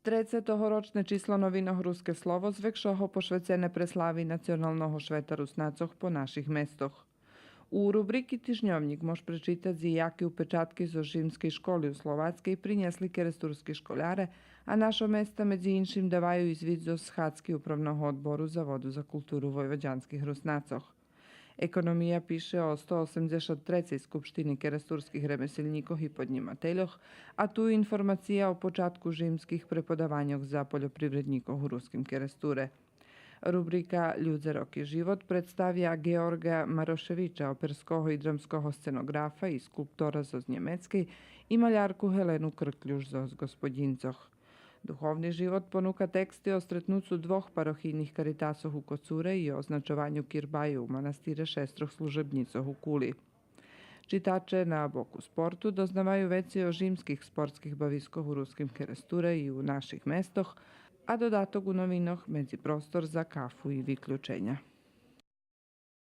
30-річне число новинах «Руске слово» звекшого пошвецене преслави національного швета руснацох по наших местох. U rubriki Tižnjovnik moš prečitati jake upečatke zo žimske škole u Slovackej prinjesli keresturski školjare, a našo mesta medzi inšim davaju izvid zo Shatski upravnog odboru za vodu za kulturu vojvođanskih rusnacoh. Ekonomija piše o 183. skupštini keresturskih remeselnikoh i podnjimateljoh, a tu informacija o počatku žimskih prepodavanjoh za poljoprivrednikoh u ruskim keresture. Rubrika Ljudserok i život predstavlja Georga Maroševića, operskoho i dramskoho scenografa i skulptora z Njemeckiej i maljarku Helenu Krkljuš z Gospodincoh. Duhovni život ponuka teksti o stretnucu dvoh parohijnih karitasoh u Kocure i o označovanju kirbaju u manastire šestroh služebnicoh u Kuli. Čitače na boku sportu doznavaju veci o žimskih sportskih baviskoh u ruskim keresture i u naših mestoh, a dodatok u novinoh medzi prostor za kafu i vyključenja.